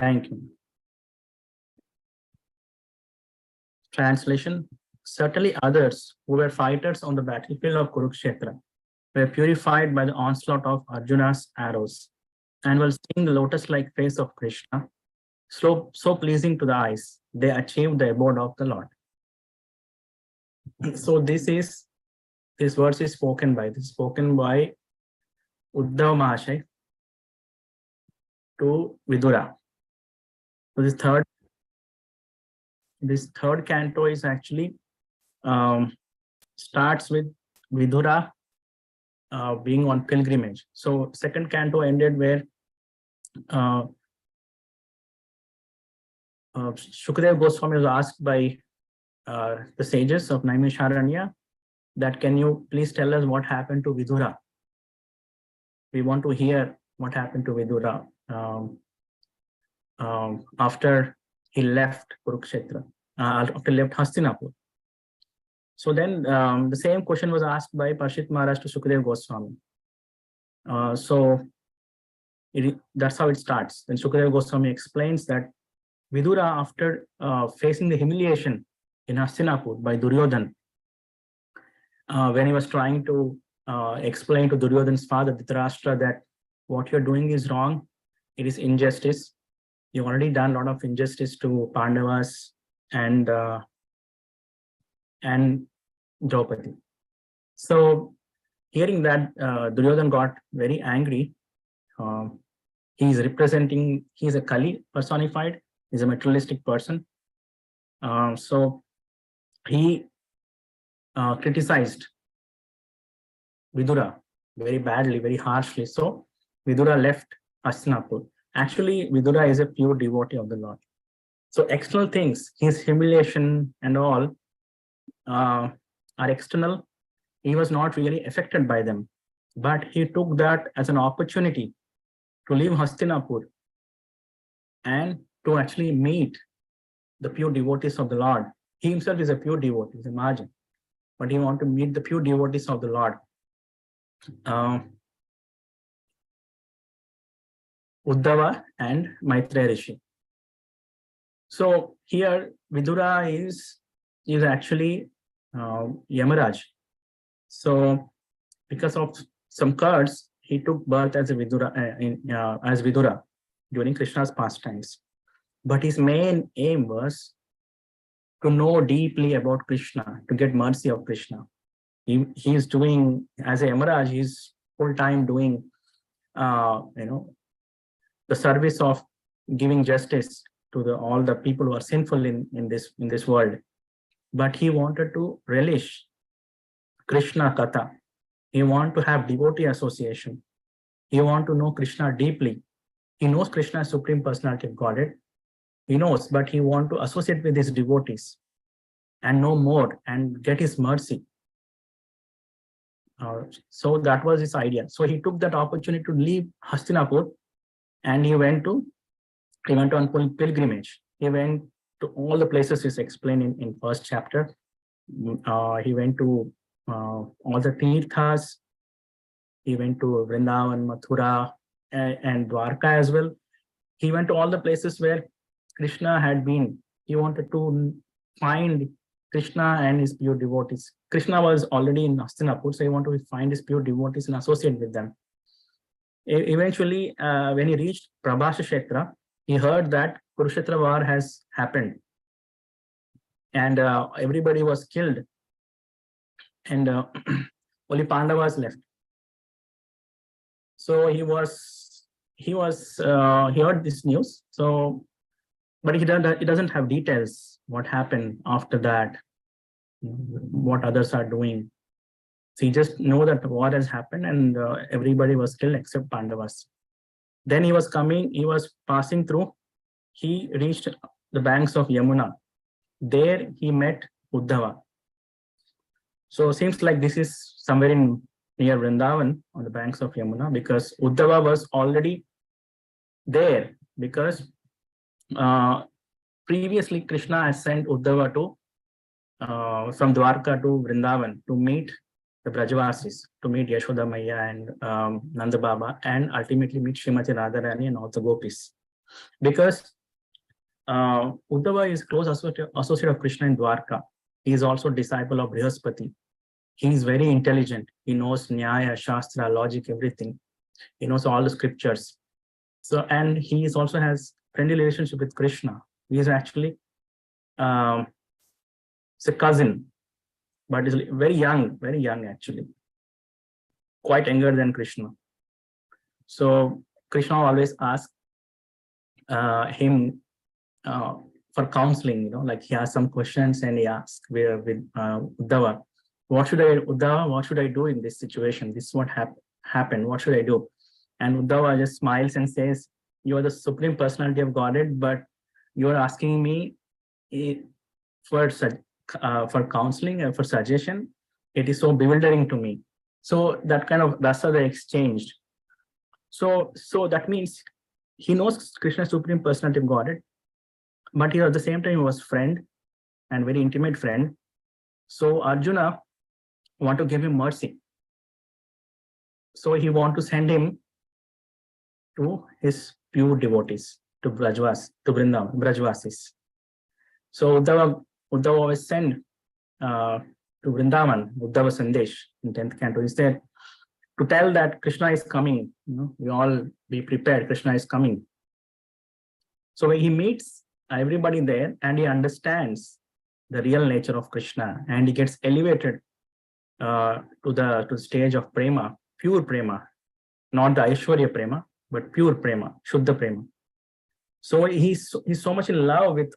Thank you. Translation. Certainly others who were fighters on the battlefield of Kurukshetra were purified by the onslaught of Arjuna's arrows, and while seeing the lotus-like face of Krishna, so pleasing to the eyes, they achieved the abode of the Lord. So this verse is spoken by Uddhava Mahashay to Vidura. So this third canto is actually starts with Vidura being on pilgrimage. So second canto ended where Shukadeva Goswami was asked by the sages of Naimisharanya that can you please tell us what happened to Vidura? We want to hear what happened to Vidura after he left Kurukshetra, after he left Hastinapur. So then the same question was asked by Parshit Maharaj to Shukadeva Goswami. That's how it starts. Then Shukadeva Goswami explains that Vidura, after facing the humiliation in Hastinapur by Duryodhan, when he was trying to explain to Duryodhan's father, Dhritarashtra, that what you're doing is wrong, it is injustice. You've already done a lot of injustice to Pandavas and Draupadi. So hearing that, Duryodhan got very angry. He's a Kali personified, he's a materialistic person. So he criticized Vidura very badly, very harshly. So Vidura left Hastinapur. Actually, Vidura is a pure devotee of the Lord. So external things, his humiliation and all are external. He was not really affected by them, but he took that as an opportunity to leave Hastinapur and to actually meet the pure devotees of the Lord. He himself is a pure devotee, imagine. But he wanted to meet the pure devotees of the Lord. Uddhava and Maitreya Rishi. So here Vidura is actually Yamaraj. So because of some curse, he took birth as a Vidura during Krishna's pastimes. But his main aim was to know deeply about Krishna, to get mercy of Krishna. He is doing, as a Yamaraj, he's full-time doing the service of giving justice to all the people who are sinful in this world. But he wanted to relish Krishna Katha. He wanted to have devotee association. He wanted to know Krishna deeply. He knows Krishna is Supreme Personality of Godhead. He knows, but he wants to associate with his devotees and know more and get his mercy. So that was his idea. So he took that opportunity to leave Hastinapur and he went on pilgrimage. He went to all the places is explained in first chapter. He went to all the Tirthas. He went to Vrindavan, Mathura, and Dwarka as well. He went to all the places where Krishna had been. He wanted to find Krishna and his pure devotees. Krishna was already in Hastinapur, so he wanted to find his pure devotees and associate with them. Eventually, when he reached Prabhasha Kshetra, he heard that Kurukshetra war has happened and everybody was killed and only Pandavas left. So he heard this news. So, but he doesn't have details what happened after that, what others are doing. So he just know that the war has happened and everybody was killed except Pandavas. Then he was passing through. He reached the banks of Yamuna. There he met Uddhava. So it seems like this is somewhere near Vrindavan on the banks of Yamuna, because Uddhava was already there, because previously Krishna has sent Uddhava from Dwarka to Vrindavan to meet the Brajavasis, to meet Yashoda Maya and Nanda Baba, and ultimately meet Srimati Radharani and all the gopis. because Uddhava is close associate of Krishna in Dwarka. He is also disciple of Brihaspati. He is very intelligent. He knows Nyaya, Shastra, logic, everything. He knows all the scriptures. So, and he is also has friendly relationship with Krishna. He is actually it's a cousin, but is very young actually, quite younger than Krishna. So Krishna always asks him for counseling, like he has some questions and he asks with Uddhava, Uddhava, what should I do in this situation? This is what happened. What should I do? And Uddhava just smiles and says, you are the supreme personality of Godhead, but you are asking me for counseling and for suggestion. It is so bewildering to me. So that kind of Dasa they exchanged. So that means he knows Krishna supreme personality of Godhead, but he at the same time he was friend and very intimate friend. So Arjuna want to give him mercy. So he want to send him to his pure devotees, to Vrindavan, Brajvasis. So Uddhava was sent to Vrindavan, Uddhava Sandesh in 10th canto. He said to tell that Krishna is coming. We all be prepared. Krishna is coming. So he meets everybody there and he understands the real nature of Krishna, and he gets elevated to the stage of prema, pure prema, not the Aishwarya prema, but pure prema, Shuddha prema. So he's so much in love with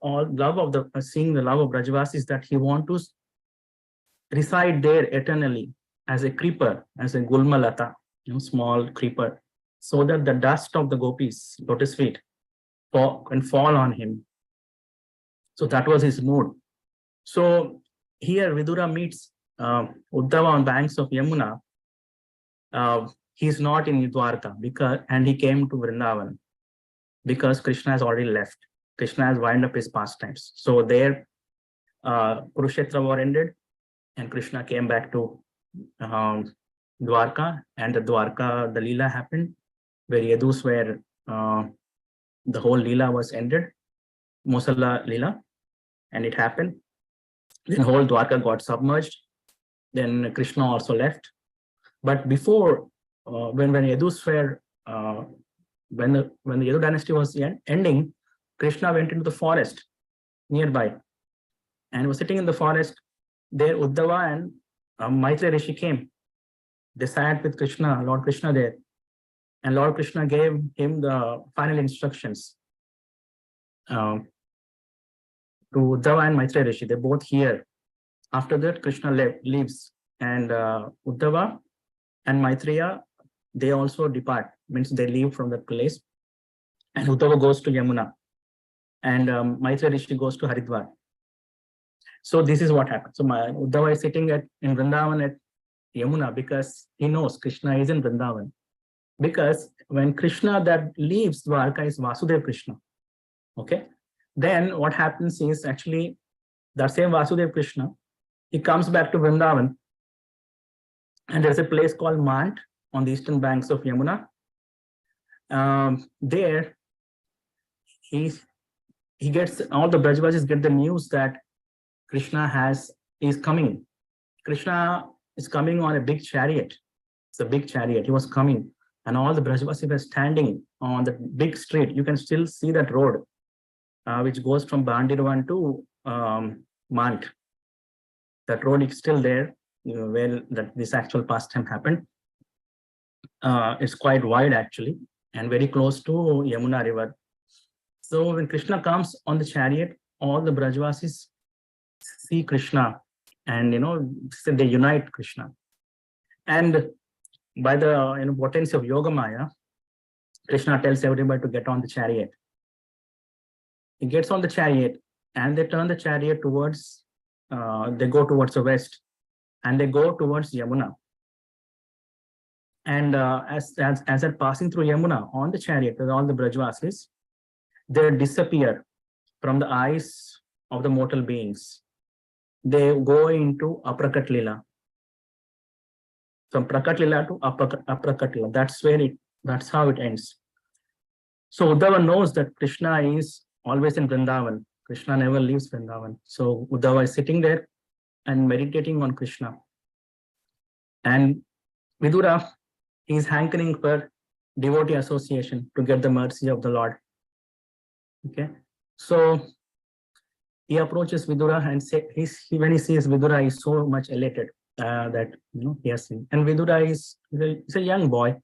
seeing the love of Brajvasis that he wants to reside there eternally as a creeper, as a gulmalata, small creeper, so that the dust of the gopis, lotus feet, can fall on him. So that was his mood. So here Vidura meets Uddhava on banks of Yamuna. He's not in Dwarka and he came to Vrindavan because Krishna has already left. Krishna has wound up his pastimes. So there Kurukshetra war ended and Krishna came back to Dwarka, and the Leela happened where Yadus were the whole Leela was ended, Mosala Leela, and it happened. Then whole Dwarka got submerged. Then Krishna also left. But before, when Yadus were, when the Yadu dynasty was ending, Krishna went into the forest nearby and was sitting in the forest. There Uddhava and Maitreya Rishi came. They sat with Krishna, Lord Krishna there. And Lord Krishna gave him the final instructions to Uddhava and Maitreya Rishi. They both here. After that, Krishna leaves, and Uddhava and Maitreya, they also depart, means they leave from that place. And Uddhava goes to Yamuna, and Maitreya Rishi goes to Haridwar. So this is what happened. So Uddhava is sitting in Vrindavan at Yamuna because he knows Krishna is in Vrindavan. Because when Krishna that leaves Dwarka is Vasudeva Krishna. Okay. Then what happens is actually that same Vasudeva Krishna, he comes back to Vrindavan, and there's a place called Mant on the eastern banks of Yamuna. There, he gets, all the Brajvasis get the news that Krishna is coming. Krishna is coming on a big chariot. It's a big chariot. He was coming, and all the Brajvasis were standing on the big street. You can still see that road, which goes from Bandirvan to Mant. That road is still there, where this actual pastime happened. It's quite wide actually, and very close to Yamuna river. So when Krishna comes on the chariot, all the Brajvasis see Krishna, and they unite Krishna. And by the potency of Yoga Maya, Krishna tells everybody to get on the chariot. He gets on the chariot, and they turn the chariot towards. They go towards the west, and they go towards Yamuna. And as they're passing through Yamuna on the chariot with all the Brajvasis, they disappear from the eyes of the mortal beings. They go into Aprakat Lila. From Prakat Lila to Aprakat Lila. That's how it ends. So Uddhava knows that Krishna is always in Vrindavan. Krishna never leaves Vrindavan. So Uddhava is sitting there and meditating on Krishna. And Vidura is hankering for devotee association to get the mercy of the Lord. Okay, so he approaches Vidura and when he sees Vidura, he is so much elated that he has seen. And Vidura is a young boy,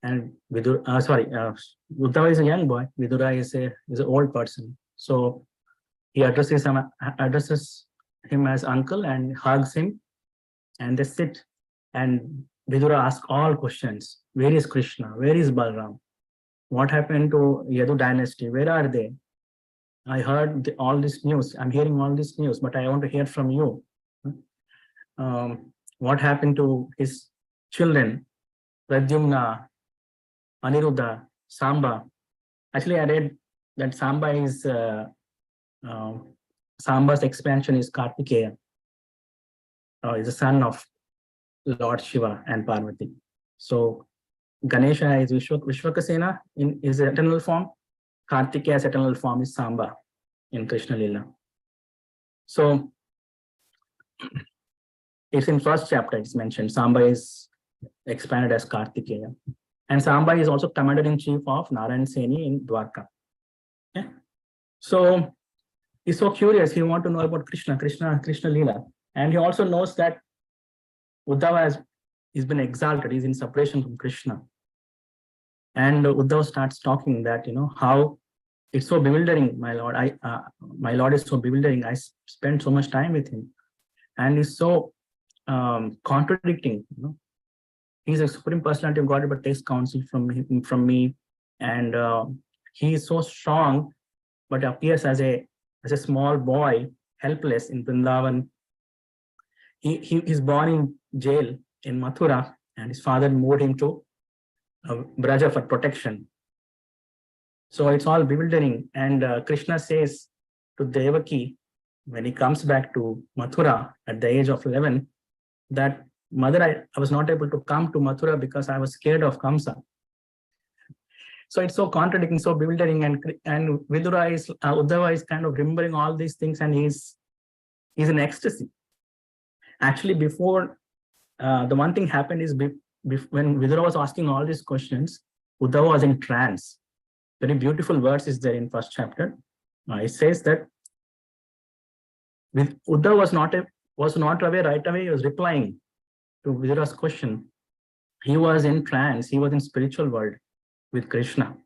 and Uddhava is a young boy. Vidura is an old person. So he addresses him as uncle and hugs him, and they sit. And Vidura asks all questions. Where is Krishna? Where is Balram? What happened to Yadu dynasty? Where are they? I heard all this news. I'm hearing all this news, but I want to hear from you. What happened to his children? Pradyumna, Aniruddha, Samba. Actually, I read that Samba's expansion is Kartikeya. Is the son of Lord Shiva and Parvati. So Ganesha is Vishwakasena in his eternal form. Kartikeya's eternal form is Samba in Krishna Lila. So it's in first chapter, it's mentioned. Samba is expanded as Kartikeya. And Samba is also commander-in-chief of Narayan Seni in Dwarka. Yeah. So he's so curious. He wants to know about Krishna Lila. And he also knows that Uddhava has been exalted. He's in separation from Krishna. And Uddhava starts talking that, how it's so bewildering, my Lord. My Lord is so bewildering. I spent so much time with him. And he's so contradicting, He's a supreme personality of God, but takes counsel from me. And he is so strong, but appears as a small boy, helpless in Vrindavan. He is born in jail in Mathura, and his father moved him to Braja for protection. So it's all bewildering. And Krishna says to Devaki, when he comes back to Mathura at the age of 11, that mother, I was not able to come to Mathura because I was scared of So it's so contradicting, so bewildering, and Uddhava is kind of remembering all these things, and he's in ecstasy. Actually, before the one thing happened is when Vidura was asking all these questions, Uddhava was in trance. Very beautiful verse is there in first chapter. It says that Uddhava was not aware right away. He was replying to Vidura's question. He was in trance. He was in spiritual world with Krishna.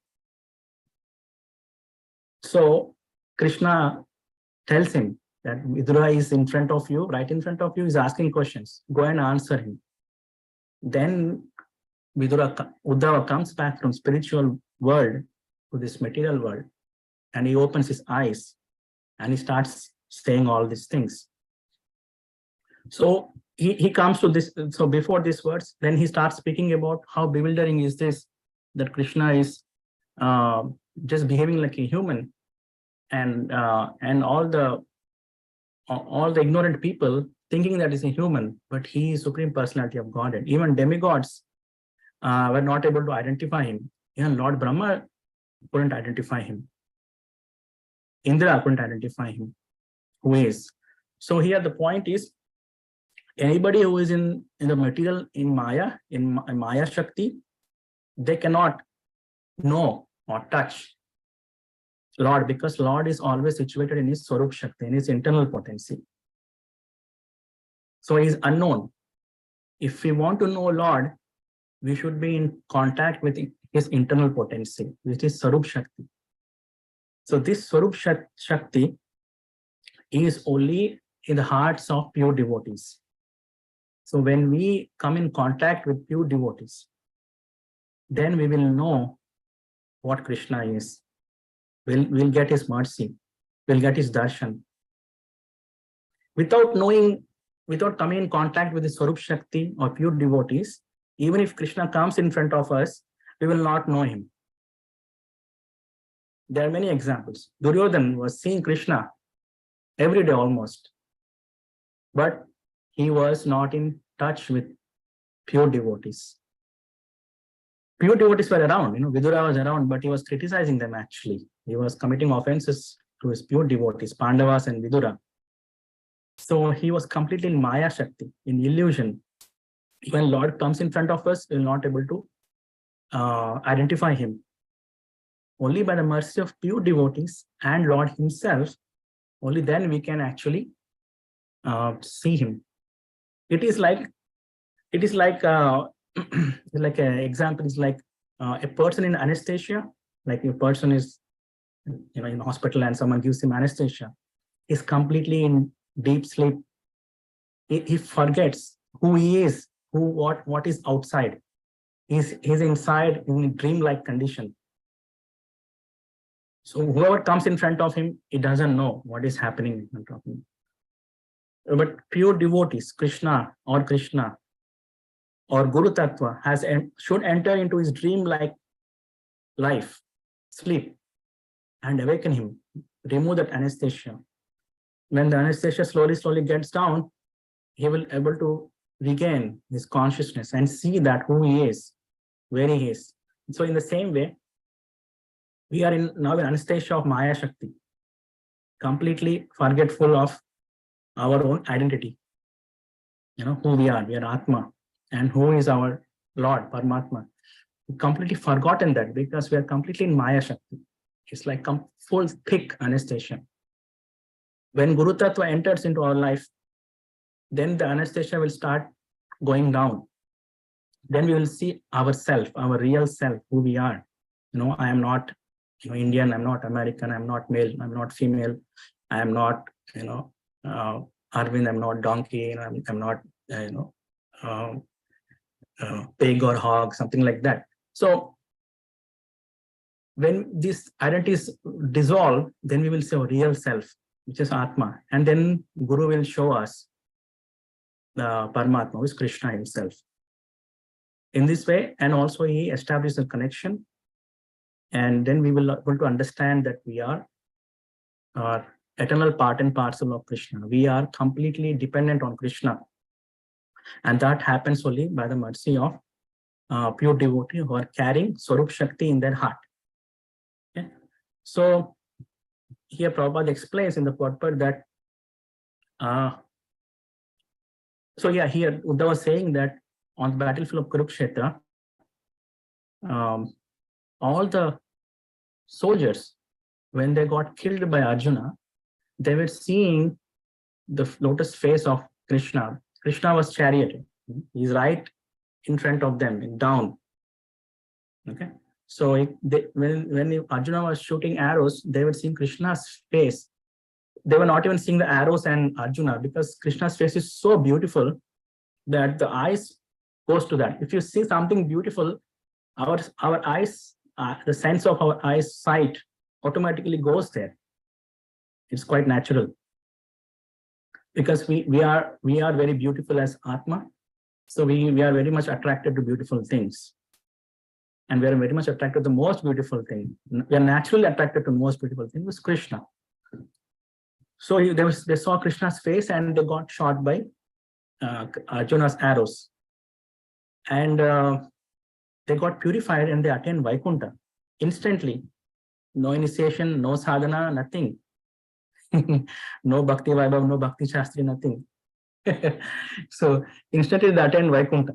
So Krishna tells him that Vidura is in front of you, right in front of you, is asking questions. Go and answer him. Then Uddhava comes back from spiritual world to this material world, and he opens his eyes and he starts saying all these things. So he comes to this. So before these words, then he starts speaking about how bewildering is this, that Krishna is just behaving like a human, and all the ignorant people thinking that he's a human, but he is Supreme Personality of Godhead. Even demigods were not able to identify him. Even Lord Brahma couldn't identify him. Indra couldn't identify him. Who is? So here the point is, anybody who is in the material, in Maya Shakti, they cannot know or touch Lord, because Lord is always situated in his Swarup Shakti, in his internal potency. So he is unknown. If we want to know Lord, we should be in contact with his internal potency, which is Swarup Shakti. So this Swarup Shakti is only in the hearts of pure devotees. So when we come in contact with pure devotees, then we will know what Krishna is. We'll get his mercy. We'll get his darshan. Without coming in contact with the Swarup Shakti or pure devotees, even if Krishna comes in front of us, we will not know him. There are many examples. Duryodhan was seeing Krishna every day almost, but he was not in touch with pure devotees. pure devotees were around, Vidura was around, but he was criticizing them actually. He was committing offenses to his pure devotees, Pandavas and Vidura. So he was completely in Maya Shakti, in illusion. When Lord comes in front of us, we're not able to identify him. Only by the mercy of pure devotees and Lord himself, only then we can actually see him. It is like like an example is like a person in anesthesia, like a person is in hospital and someone gives him anesthesia, is completely in deep sleep. He forgets who he is, what is outside. He's inside in a dream-like condition. So whoever comes in front of him, he doesn't know what is happening in front of him. But pure devotees, Krishna or Guru Tattva should enter into his dream-like life, sleep, and awaken him, remove that anesthesia. When the anesthesia slowly gets down, he will be able to regain his consciousness and see that who he is, where he is. So in the same way, we are now in anesthesia of Maya Shakti, completely forgetful of our own identity. Who we are Atma, and who is our Lord, Paramatma. We completely forgotten that because we are completely in Maya Shakti. It's like full thick anesthesia. When Guru Tattva enters into our life, then the anesthesia will start going down. Then we will see ourself, our real self, who we are. I am not Indian, I'm not American, I'm not male, I'm not female, I am not, Arvind, I'm not donkey, I'm not, pig or hog, something like that. So when this identity is dissolved, then we will see our real self, which is Atma. And then Guru will show us the Paramatma, who is Krishna himself. In this way, and also he established a connection, and then we will be able to understand that we are eternal part and parcel of Krishna. We are completely dependent on Krishna. And that happens only by the mercy of pure devotee who are carrying Swarup Shakti in their heart. Okay? So here Prabhupada explains in the purport that here Uddhava was saying that on the battlefield of Kurukshetra, all the soldiers, when they got killed by Arjuna, they were seeing the lotus face of Krishna. Krishna was charioted. He's right in front of them, down. Okay. So when Arjuna was shooting arrows, they were seeing Krishna's face. They were not even seeing the arrows and Arjuna, because Krishna's face is so beautiful that the eyes goes to that. If you see something beautiful, our eyes, the sense of our eyes sight automatically goes there. It's quite natural, because we are very beautiful as Atma. So we are very much attracted to beautiful things, and we are very much attracted to the most beautiful thing. We are naturally attracted to the most beautiful thing, was Krishna. So they saw Krishna's face and they got shot by Arjuna's arrows, and they got purified and they attained Vaikuntha instantly. No initiation, no sadhana, nothing. No Bhakti Vaibhav, no Bhakti Shastri, nothing. So instantly they attained Vaikuntha.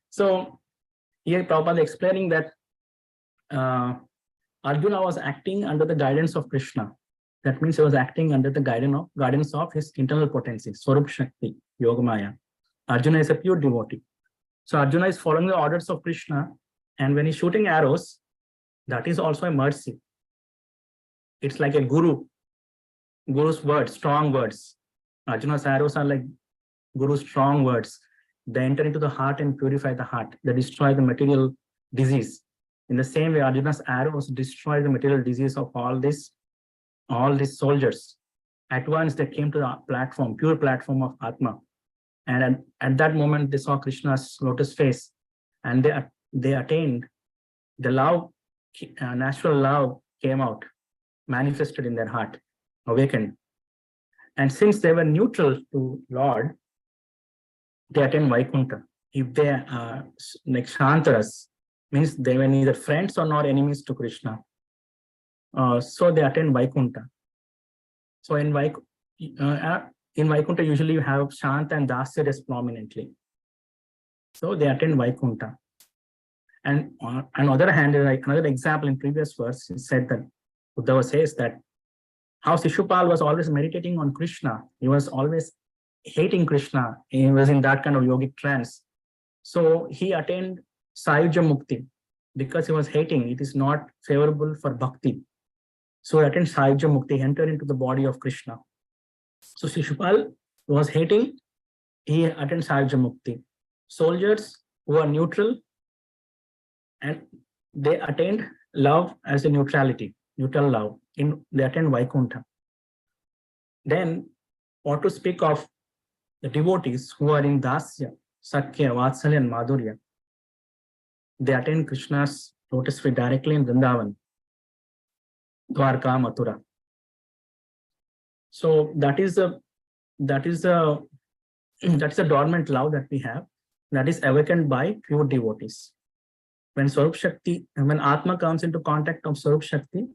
So here Prabhupada explaining that Arjuna was acting under the guidance of Krishna. That means he was acting under the guidance of his internal potency, Swarup Shakti, Yogamaya. Arjuna is a pure devotee. So Arjuna is following the orders of Krishna, and when he's shooting arrows, that is also a mercy. It's like a Guru's words, strong words. Arjuna's arrows are like Guru's strong words. They enter into the heart and purify the heart. They destroy the material disease. In the same way, Arjuna's arrows destroy the material disease of all these soldiers. At once they came to the platform, pure platform of Atma. And at that moment, they saw Krishna's lotus face, and they attained the love, natural love came out, manifested in their heart, awakened. And since they were neutral to Lord, they attained Vaikuntha. If they are like Shantaras, means they were neither friends or nor enemies to Krishna. So they attend Vaikuntha. So in Vaikuntha, usually you have Shanta and Dasa prominently. So they attend Vaikuntha. And on the other hand, like another example in previous verse, it said that Uddhava says that how Shishupal was always meditating on Krishna. He was always hating Krishna. He was in that kind of yogic trance. So he attained Sayuja Mukti because he was hating. It is not favorable for bhakti. So he attained Sayuja Mukti, entered into the body of Krishna. So Shishupal was hating, he attained Sayuja Mukti. Soldiers who are neutral, and they attained love as a neutrality, neutral love. They attained Vaikuntha. Then, what to speak of the devotees who are in Dasya, Sakya, Vatsalya, and Madhurya? They attain Krishna's lotus feet directly in Vrindavan, Dwarka, Mathura. So that is a dormant love that we have, that is awakened by pure devotees. When Swarup Shakti, when Atma comes into contact of Swarup Shakti,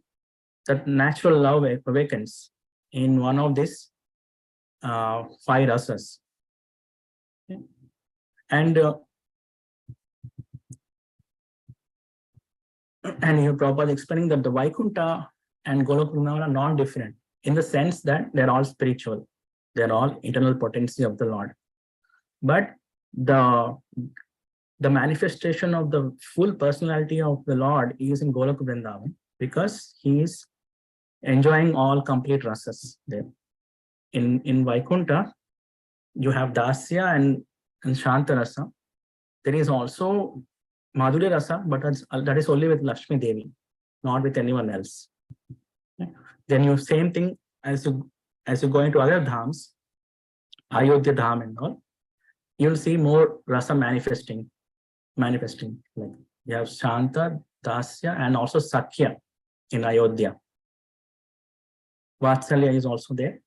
that natural love awakens in one of these 5 rasas. Okay. And here Prabhupada is explaining that the Vaikuntha and Golok Vrindavan are non-different in the sense that they're all spiritual. They're all internal potency of the Lord. But the manifestation of the full personality of the Lord is in Golok Vrindavan because he is enjoying all complete rasas there. In Vaikuntha, you have Dasya and Shanta rasa. There is also Madhurya rasa, but that is only with Lakshmi Devi, not with anyone else. Okay. Then you same thing as you go into other dhams, Ayodhya dham and all, you'll see more rasa manifesting. Like you have Shanta, Dasya, and also Sakya in Ayodhya. Vatsalya is also there,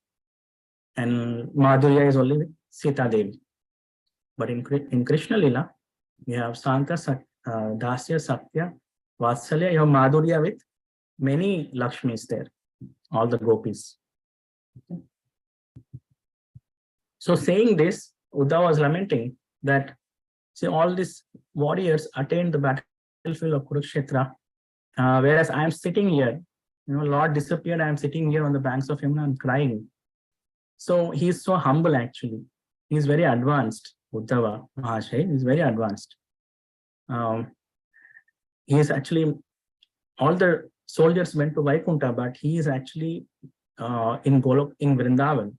and Madhurya is only with Sita Devi. But in Krishna Lila, you have Shanta, Dasya, Sakya, Vatsalya, you have Madhurya with many Lakshmis there, all the gopis. Okay. So saying this, Uddhava was lamenting that, see, all these warriors attained the battlefield of Kurukshetra, whereas I am sitting here, Lord disappeared, I am sitting here on the banks of Yamuna and crying. So he is so humble actually. He is very advanced, Uddhava Mahashay is very advanced. He is actually, all the soldiers went to Vaikuntha, but he is actually in Vrindavan.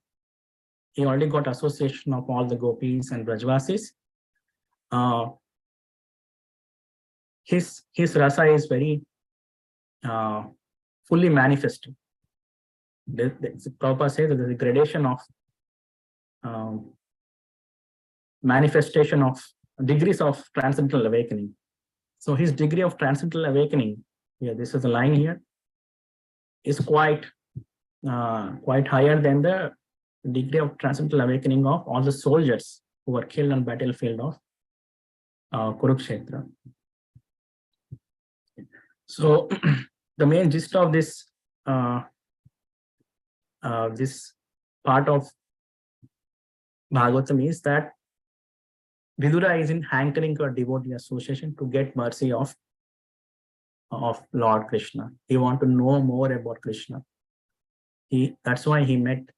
He already got association of all the gopis and Brajvasis. His rasa is very fully manifested. Prabhupada says that there is a gradation of manifestation of degrees of transcendental awakening. So his degree of transcendental awakening, this is a line here, is quite higher than the degree of transcendental awakening of all the soldiers who were killed on battlefield of Kurukshetra. So the main gist of this this part of Bhagavatam is that Vidura is in hankering for devotee association to get mercy of Lord Krishna. He wants to know more about Krishna. That's why he met.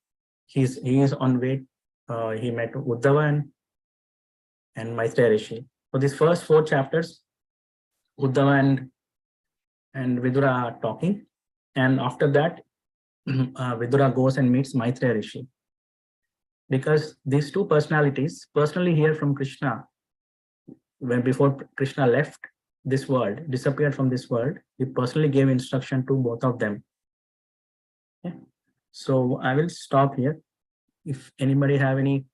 He is on way. He met Uddhava and Maitreya Rishi. So these first 4 chapters, Uddhava and Vidura are talking, and after that, Vidura goes and meets Maitreya Rishi. Because these 2 personalities personally hear from Krishna. Before Krishna left this world, disappeared from this world, he personally gave instruction to both of them. Okay. So I will stop here. If anybody have any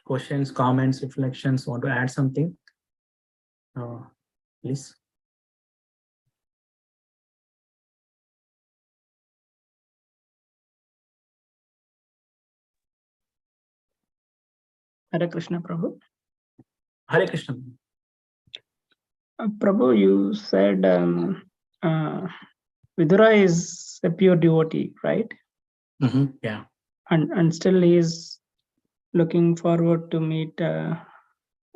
questions, comments, reflections, want to add something, please. Hare Krishna, Prabhu. Hare Krishna. Prabhu, you said Vidura is a pure devotee, right? Yeah. And still he is looking forward to meet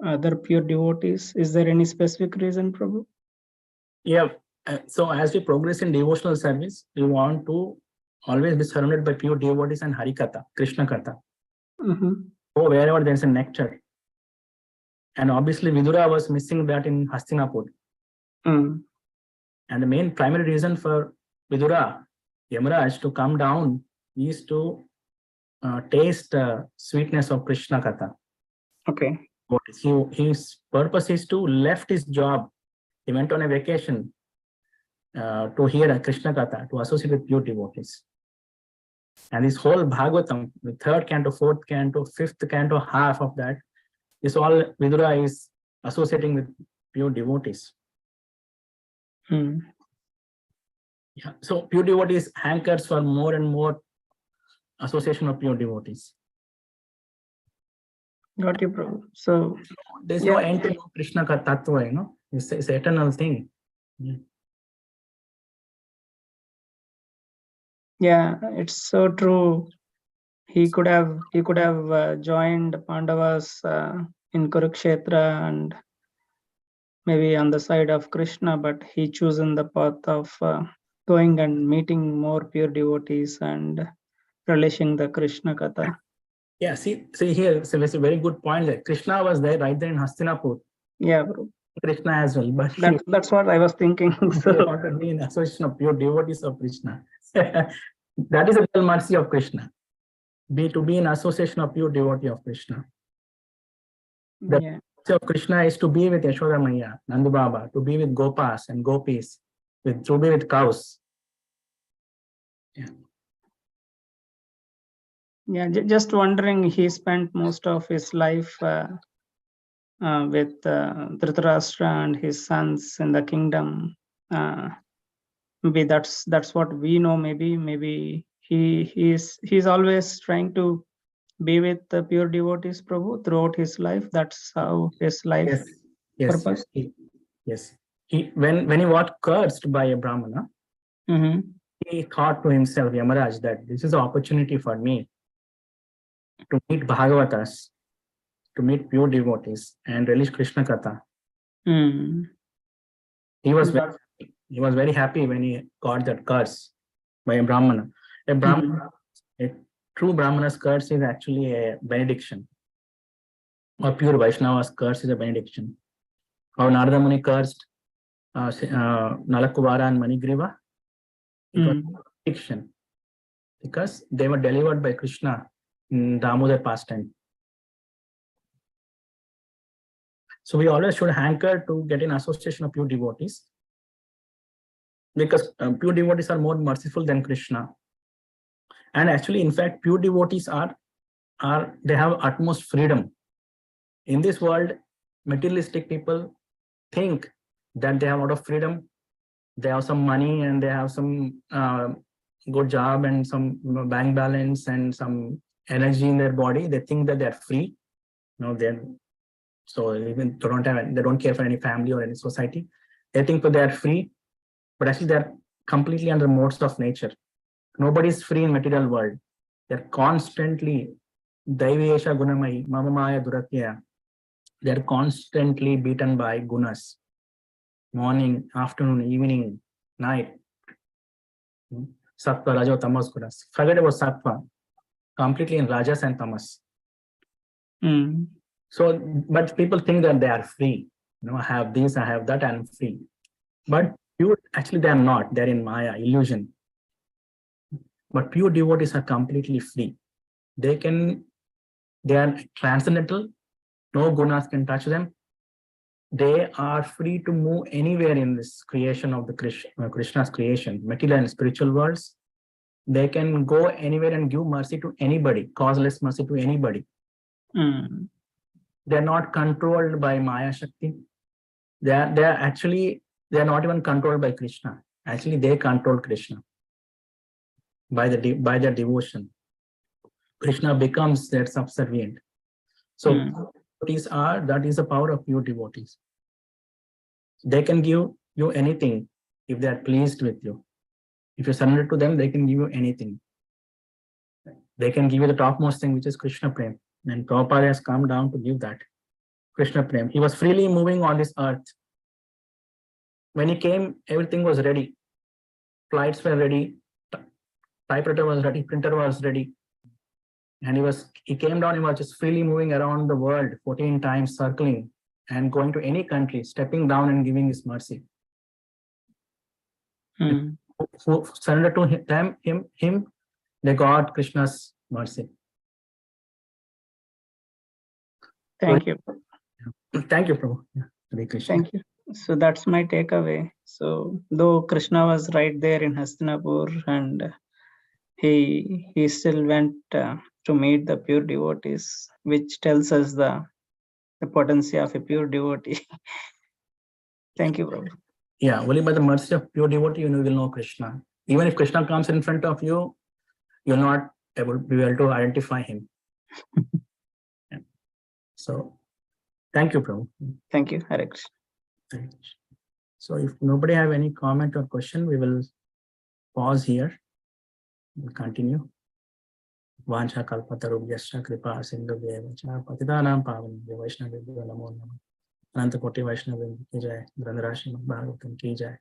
other pure devotees. Is there any specific reason, Prabhu? Yeah. So as we progress in devotional service, we want to always be surrounded by pure devotees and Harikatha, Krishna Katha. So wherever there's a nectar. And obviously Vidura was missing that in Hastinapur. And the main primary reason for Vidura, Yamaraj, to come down is to taste the sweetness of Krishna Katha. Okay. His purpose is to left his job. He went on a vacation to hear a Krishna Katha, to associate with pure devotees. And this whole Bhagavatam, the third canto, fourth canto, fifth canto, half of that, is all Vidura is associating with pure devotees. Yeah. So pure devotees hankers for more and more association of pure devotees. Got you, Prabhu. So there's no end to Krishna Tattva, you know, it's an eternal thing. Yeah, it's so true. He could have joined Pandavas in Kurukshetra and maybe on the side of Krishna, but he chosen the path of going and meeting more pure devotees and relishing the Krishna Katha. Yeah, see here, so it's a very good point that Krishna was there right there in Hastinapur. Yeah, bro. Krishna as well, but that's what I was thinking. So he wanted to be in association of pure devotees of Krishna. That is a real mercy of Krishna. To be in association of pure devotee of Krishna. The mercy of Krishna is to be with Yashoda Maya, Nandu Baba, to be with Gopas and Gopis, to be with cows. Yeah, just wondering, he spent most of his life with Dhritarashtra and his sons in the kingdom. Maybe that's what we know. Maybe he's always trying to be with the pure devotees, Prabhu, throughout his life. That's how his life purpose. Yes. When he was cursed by a Brahmana, he thought to himself, Yamaraj, that this is an opportunity for me to meet Bhagavatas, to meet pure devotees and relish Krishna Katha. He was very happy when he got that curse by a Brahmana. A true Brahmana's curse is actually a benediction. Or pure Vaishnava's curse is a benediction. How Narada Muni cursed Nalakuvara and Manigriva, it was a benediction because they were delivered by Krishna in Damodar pastime. So we always should hanker to get in association of pure devotees, because pure devotees are more merciful than Krishna. And actually, in fact, pure devotees they have utmost freedom. In this world, materialistic people think that they have a lot of freedom. They have some money and they have some good job and some bank balance and some energy in their body. They think that they're free. So even they don't care for any family or any society. They think that they're free, but actually they're completely under modes of nature. Nobody is free in material world. They're constantly Daivesha Gunamai, Mamamaya Duratya. They're constantly beaten by gunas. Morning, afternoon, evening, night. Sattva, Rajo, Tamas gunas. Forget about Sattva. Completely in Rajas and Tamas. So, but people think that they are free. I have this, I have that, I'm free. But actually, they are not. They're in Maya, illusion. But pure devotees are completely free. They are transcendental. No gunas can touch them. They are free to move anywhere in this creation of the Krishna's creation, material and spiritual worlds. They can go anywhere and give mercy to anybody, causeless mercy to anybody. They're not controlled by Maya Shakti. They're not even controlled by Krishna. Actually, they control Krishna by their devotion. Krishna becomes their subservient. So that is the power of pure devotees. They can give you anything if they are pleased with you. If you surrender to them, they can give you anything. They can give you the topmost thing, which is Krishna Prem. And Prabhupada has come down to give that Krishna Prem. He was freely moving on this earth. When he came, everything was ready. Flights were ready, typewriter was ready, printer was ready. And he came down, he was just freely moving around the world, 14 times circling and going to any country, stepping down and giving his mercy. Hmm. Who surrendered to him, they got Krishna's mercy. Thank you. Thank you, Prabhu. Yeah, Hare Krishna. Thank you. So that's my takeaway. So though Krishna was right there in Hastinapur, and he still went to meet the pure devotees, which tells us the potency of a pure devotee. Thank you, Prabhu. Yeah, only by the mercy of pure devotee, you will know Krishna. Even if Krishna comes in front of you, you'll not be able to identify him. Yeah. So, thank you, Prabhu. Thank you, Hare Krishna. Thank you. So, if nobody have any comment or question, we will pause here. We'll continue. Vancha kalpatarubhyascha kripa sindhubhyeva cha patitanam pavanebhyo vaishnavebhyo namo namah. Ananta Koti Vaishnava ki jai, Grandharashi Bhagavatam ki jai.